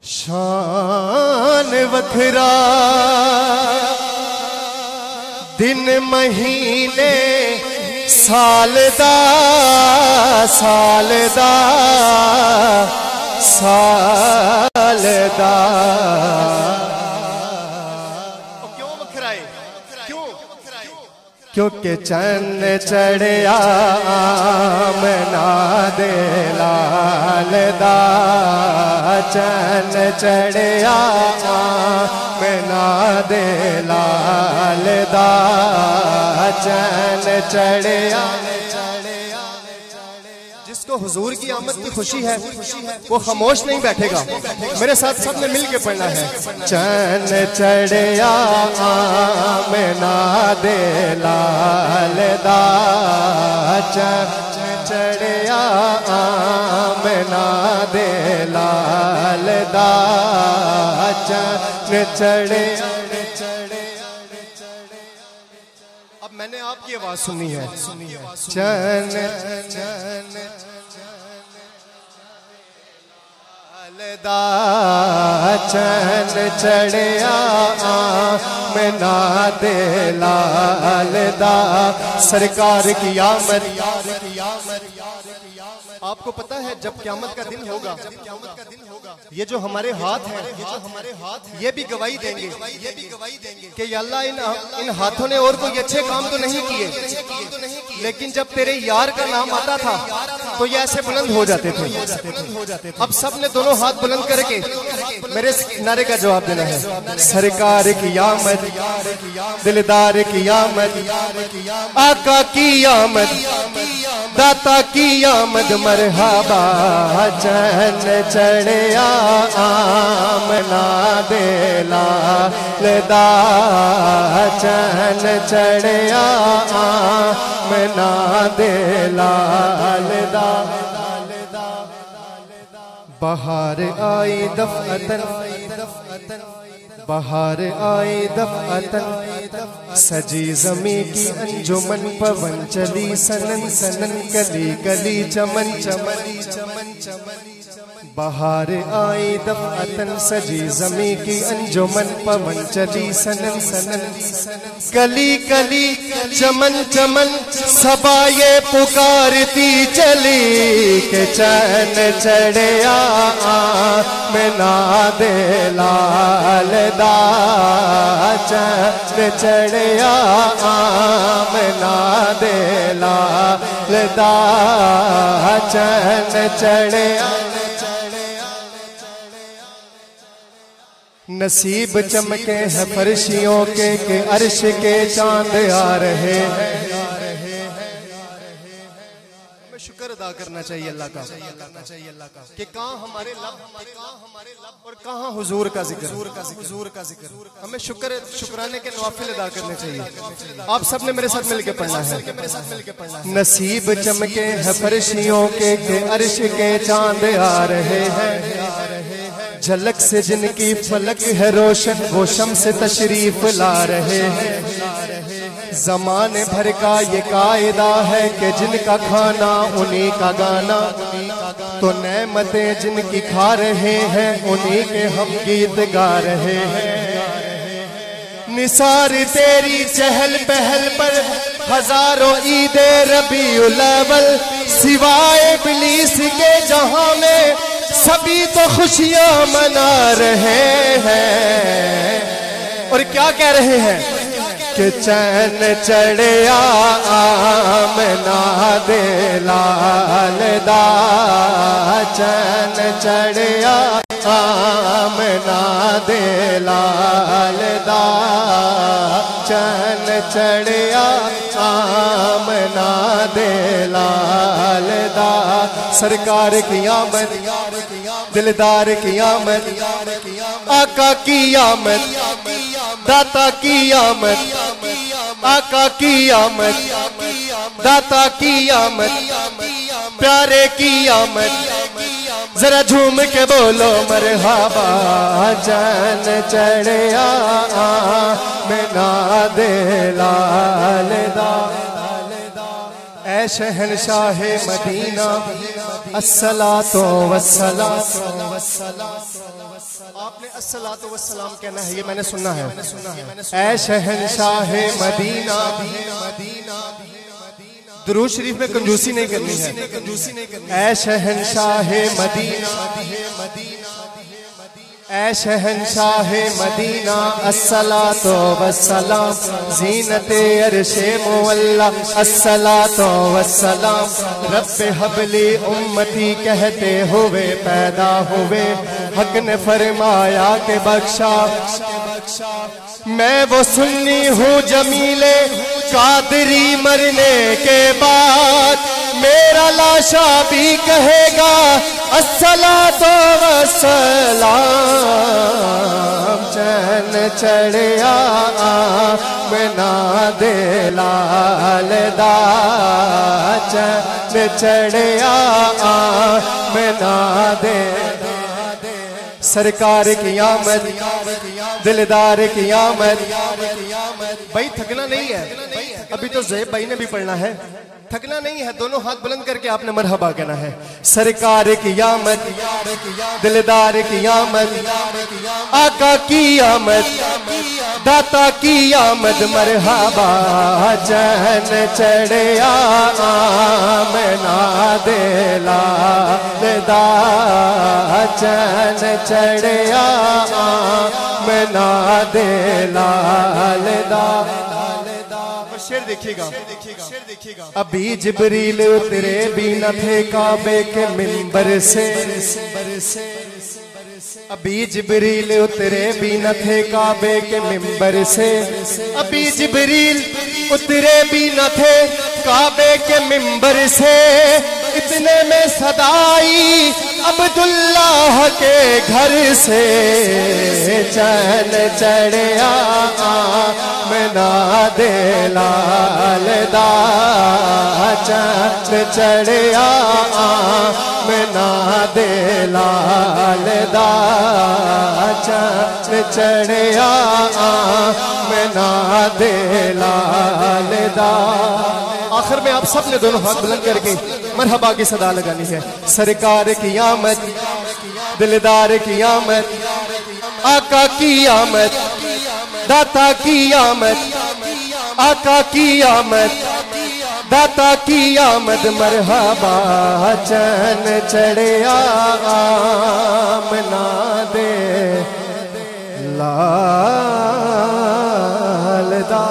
شان وکھرا دن مہینے سال دا کیوں وکھرائے کیونکہ چند چڑھیا آمنہ دے لال دا چند چڑھیا آمنہ دے لال دا چند چڑھیا جس کو حضور کی آمد کی خوشی ہے وہ خاموش نہیں بیٹھے گا. میرے ساتھ سب نے مل کے پڑھنا ہے. چند چڑھیا آمنہ دے لال دا چند چڑھیا آمنہ دے لال دا چند چڑھیا. اب میں نے آپ کی آواز سنی ہے. چند دا چند چڑھیا آمنہ دے لال دا سرکار کی آمد. آپ کو پتا ہے جب قیامت کا دن ہوگا یہ جو ہمارے ہاتھ ہیں یہ بھی گواہی دیں گے کہ یا اللہ ان ہاتھوں نے اور کوئی اچھے کام تو نہیں کیے لیکن جب تیرے یار کا نام آتا تھا تو یہ ایسے بلند ہو جاتے تھے. اب سب نے دونوں ہاتھ بلند کر کے میرے نعرے کا جواب دینا ہے. سرکار کی آمد دلدار کی آمد آقا کی آمد داتا کی آمد مرحبا. چند چڑھیا آمنہ دے لال دا چند چڑھیا آمنہ دے لال دا. بہار آئی دفعتن بہار آئی دفعتن سجی زمیں کی انجمن پون چلی سنن سنن کلی کلی چمن چمن. بہار آئی دفعتن سجی زمیں کی انجمن پون چلی سنن سنن کلی کلی چمن چمن صبا یہ پکارتی چلی کہ چند چڑھیا آمنہ دے لال دا چند چڑھیا آمنہ دے لال دا چند چڑھیا. نصیب چمکے ہیں فرشیوں کے کہ عرش کے چاند آ رہے ہیں. ہمیں شکر ادا کرنا چاہیے اللہ کا کہ کہاں ہمارے لب اور کہاں حضور کا ذکر. ہمیں شکرانے کے نوافل ادا کرنے چاہیے. آپ سب نے میرے ساتھ مل کے پڑھنا ہے. نصیب چمکے ہیں فرشیوں کے کہ عرش کے چاند آ رہے ہیں. جھلک سے جن کی فلک ہے روشن وہ شمس تشریف لا رہے ہیں. زمانے بھر کا یہ قاعدہ ہے کہ جن کا کھانا انہی کا گانا تو نعمتیں جن کی کھا رہے ہیں انہی کے ہم گیت گا رہے ہیں. نثار تیری چہل پہل پر ہزاروں عید ربیع الاول سوائے ابلیس کے جہاں میں سبھی تو خوشیاں منا رہے ہیں. اور کیا کہہ رہے ہیں کہ چند چڑھیا آمنہ دے لال دا چند چڑھیا آمنہ دے لال دا چند چڑھیا آمنہ دے لال دا. سرکار کی آمد دلدار کی آمد آقا کی آمد داتا کی آمد آقا کی آمد داتا کی آمد پیارے کی آمد. ذرا جھوم کے بولو مرحبا. چند چڑھیا آمنہ دے لال دا. اے شہنشاہ مدینہ الصلاۃ والسلام آپ نے الصلاۃ والسلام کہنا ہے، یہ میں نے سننا ہے۔ اے شہنشاہ مدینہ، درود شریف میں کنجوسی نہیں کرنی ہے۔ اے شہنشاہ مدینہ، اے شہنشاہ مدینہ، الصلاۃ والسلام زینت عرش مولا، الصلاۃ والسلام رب حب لی امتی کہتے ہوئے پیدا ہوئے، حق نے فرمایا کہ بخشا میں وہ سنی ہوں جمیل قادری، مرنے کے بعد میرا لاشا بھی کہے گا الصلاۃ والسلام، چین چڑھیا منا دے لال دا، چین چڑھیا منا دے، سرکار کی آمد، دلدار کی آمد۔ بھائی تھکنا نہیں ہے، ابھی تو زیب بھائی نے بھی پڑھنا ہے، تھکنا نہیں ہے، دونوں ہاتھ بلند کر کے آپ نے مرحبا کہنا ہے۔ سرکار کی آمد، دلدار کی آمد، آقا کی آمد، داتا کی آمد، مرحبا چین چڑھیا منا دے لال دا، چین چڑھیا منا دے لال دا۔ شیر دیکھیے گا، ابھی جبریل اترے بھی نہ تھے کعبے کے منبر سے، ابھی جبریل اترے بھی نہ تھے کعبے کے منبر سے، ابھی جبریل اترے بھی نہ تھے کعبے کے منبر سے، اتنے میں صدائی عبداللہ کے گھر سے، چین چڑھیا منا دے لال دا، چین چڑھیا منا دے لال دا، چین چڑھیا منا دے لال دا۔ آخر میں آپ سب نے دونوں ہاتھ بلند کر کے مرحبا کی صدا لگانی ہے۔ سرکار کی آمد، دلدار کی آمد، آقا کی آمد، داتا کی آمد، آقا کی آمد، داتا کی آمد، مرحبا چین چڑھیا منا دے لال دا۔